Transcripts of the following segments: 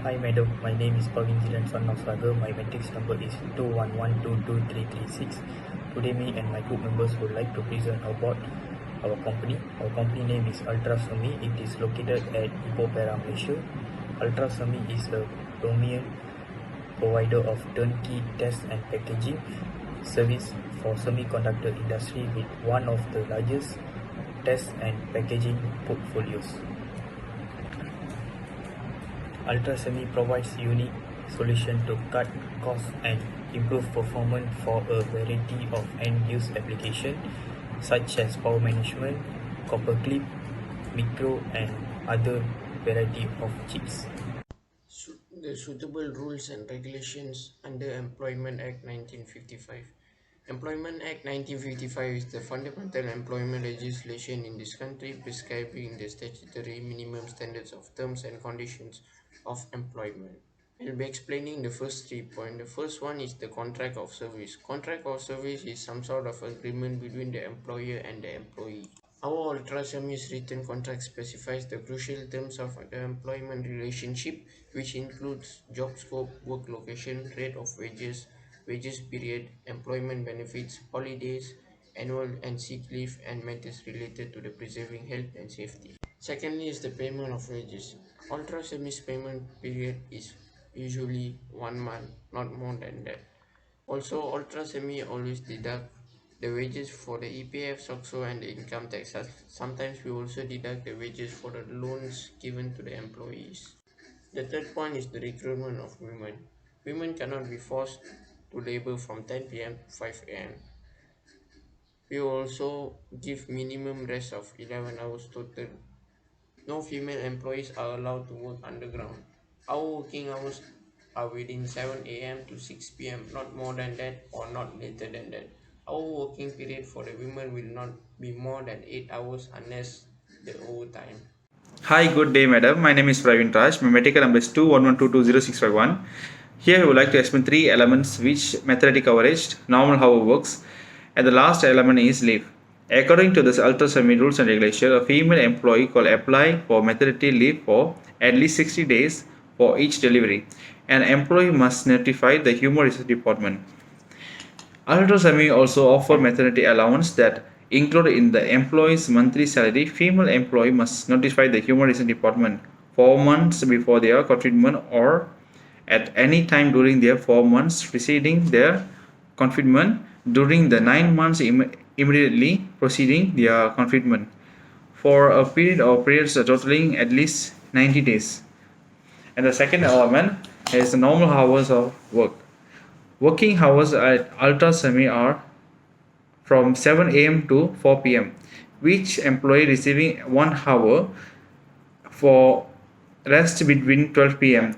Hi madam, my name is Pavin Jilan son of Sagar. My matrix number is 211222336. Today me and my group members would like to present about our company. Our company name is Ultrasemi. It is located at Ipoh Perak, Malaysia. Ultrasemi is a dominant provider of turnkey test and packaging service for semiconductor industry with one of the largest test and packaging portfolios. Ultrasemi provides unique solutions to cut costs and improve performance for a variety of end-use applications such as power management, copper clip, micro, and other variety of chips. The suitable rules and regulations under Employment Act 1955. Employment Act 1955 is the fundamental employment legislation in this country prescribing the statutory minimum standards of terms and conditions of employment. I'll be explaining the first 3 points. The first one is the contract of service. Contract of service is some sort of agreement between the employer and the employee. Our Ultrasemi's written contract specifies the crucial terms of the employment relationship, which includes job scope, work location, rate of wages, wages period, employment benefits, holidays, annual and sick leave, and matters related to the preserving health and safety. Secondly is the payment of wages. Ultrasemi's payment period is usually 1 month, not more than that. Also, Ultrasemi always deduct the wages for the EPF, SOCSO, and the income taxes. Sometimes we also deduct the wages for the loans given to the employees. The third point is the recruitment of women. Women cannot be forced to labor from 10 p.m. to 5 a.m. We also give minimum rest of 11 hours total. No female employees are allowed to work underground. Our working hours are within 7 a.m. to 6 p.m., not more than that or not later than that. Our working period for the women will not be more than 8 hours unless the overtime. Hi, good day, madam. My name is Praveen Raj. My medical number is 211220651. Here, I would like to explain three elements which maternity coverage, normal how it works, and the last element is leave. According to the Ultrasemi rules and regulations, a female employee can apply for maternity leave for at least 60 days for each delivery. An employee must notify the Human Resources Department. Ultrasemi also offer maternity allowance that included in the employee's monthly salary. Female employee must notify the Human Resources Department 4 months before their confinement or at any time during their 4 months preceding their confinement, during the 9 months immediately preceding their confinement, for a period of periods totaling at least 90 days. And the second element is the normal hours of work. Working hours at Ultrasemi are from 7 a.m. to 4 p.m. Each employee receiving 1 hour for rest between 12 p.m.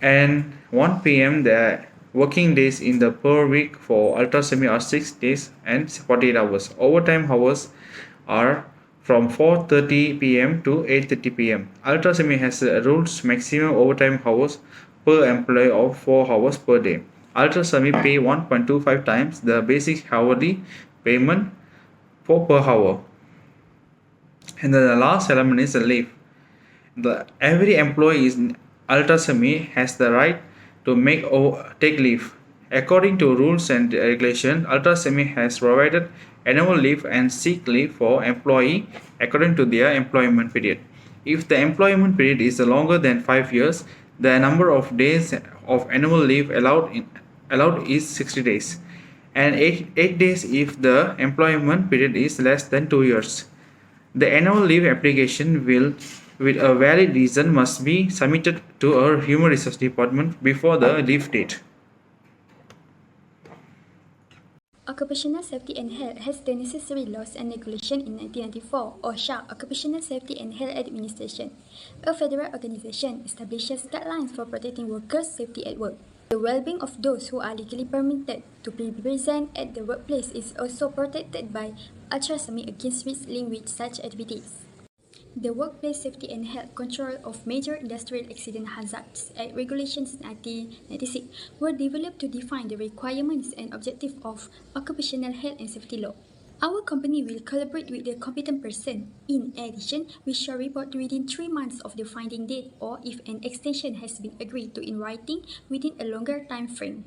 and 1 p.m. The working days in the per week for Ultrasemi are 6 days and 48 hours. Overtime hours are from 4:30 p.m. to 8:30 p.m. Ultrasemi has rules maximum overtime hours per employee of 4 hours per day. Ultrasemi pay 1.25 times the basic hourly payment for per hour. And then the last element is the leave. Every employee in Ultrasemi has the right to take leave. According to rules and regulations, Ultrasemi has provided annual leave and sick leave for employee according to their employment period. If the employment period is longer than 5 years, the number of days of annual leave allowed is 60 days, and 8 days if the employment period is less than 2 years. The annual leave application with a valid reason must be submitted to our Human Resources Department before the leave date. Occupational Safety and Health has the necessary laws and regulations in 1994, OSHA, Occupational Safety and Health Administration. A federal organization establishes guidelines for protecting workers' safety at work. The well-being of those who are legally permitted to be present at the workplace is also protected by Ultrasemi against risk linked with such activities. The Workplace Safety and Health Control of Major Industrial Accident Hazards Act Regulations 1996 were developed to define the requirements and objectives of occupational health and safety law. Our company will collaborate with the competent person. In addition, we shall report within 3 months of the finding date or if an extension has been agreed to in writing within a longer time frame.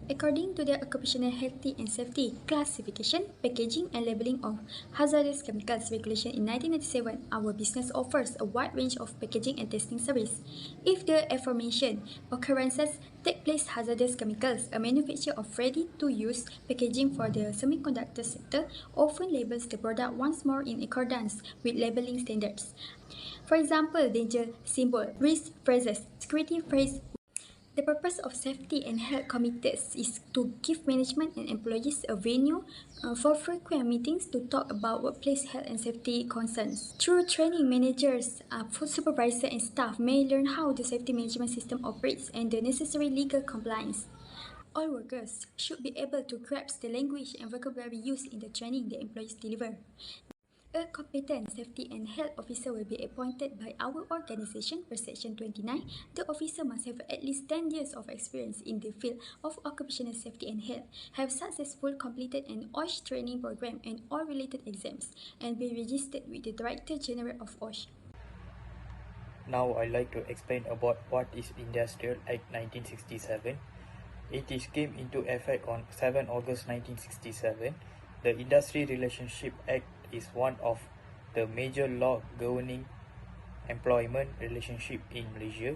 According to the Occupational Health and Safety Classification, Packaging and Labeling of Hazardous Chemicals Regulation in 1997, our business offers a wide range of packaging and testing service. If the aforementioned occurrences take place, hazardous chemicals, a manufacturer of ready-to-use packaging for the semiconductor sector, often labels the product once more in accordance with labeling standards. For example, danger symbol, risk phrases, security phrase. The purpose of safety and health committees is to give management and employees a venue for frequent meetings to talk about workplace health and safety concerns. Through training, managers, food supervisors, and staff may learn how the safety management system operates and the necessary legal compliance. All workers should be able to grasp the language and vocabulary used in the training the employees deliver. A competent safety and health officer will be appointed by our organization per Section 29. The officer must have at least 10 years of experience in the field of occupational safety and health, have successfully completed an OSH training program and all related exams, and be registered with the Director General of OSH. Now I'd like to explain about what is Industrial Act 1967. It came into effect on 7 August 1967. The Industry Relationship Act is one of the major law governing employment relationship in Malaysia,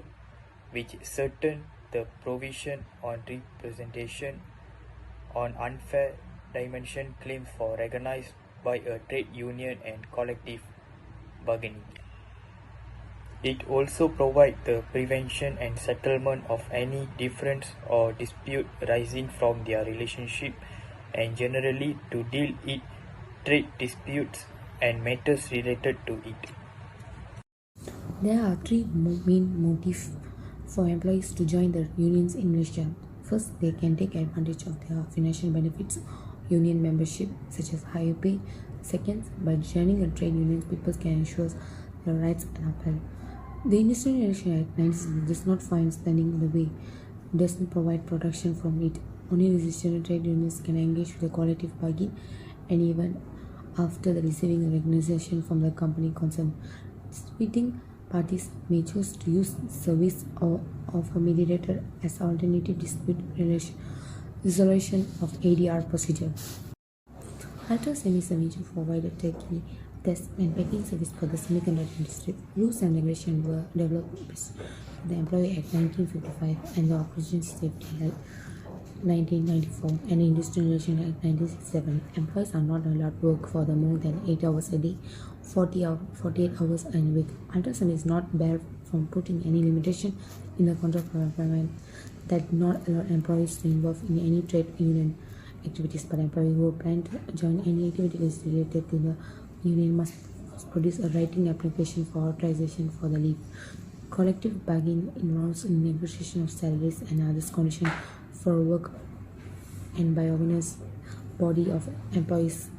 which certain the provision on representation on unfair dimension claims for recognized by a trade union and collective bargaining. It also provides the prevention and settlement of any difference or dispute arising from their relationship and generally to deal with trade disputes and matters related to it. There are three main motives for employees to join the unions in Malaysia. First, they can take advantage of their financial benefits, union membership, such as higher pay. Second, by joining a trade union, people can ensure their rights are upheld. The Industrial Relations Act 1960 does not find standing in the way. It does not provide protection from it. Only registered trade unions can engage with a collective bargain, and even after the receiving a recognition from the company concerned. Disputing parties may choose to use service of a mediator as alternative dispute resolution of ADR procedure. Ultras is a major provider taking test and packing service for the semiconductor industry. Rules and regulations were developed with the Employee Act 1955 and the Occupational Safety Health 1994 and Industrial Relations Act 1967. Employees are not allowed to work for more than 8 hours a day, 48 hours in a week. Ultrasound is not barred from putting any limitation in the contract of employment that do not allow employees to involve in any trade union activities, but employees who plan to join any activities related to the union must produce a writing application for authorization for the leave. Collective bargaining involves in negotiation of salaries and other conditions for work and by organized body of employees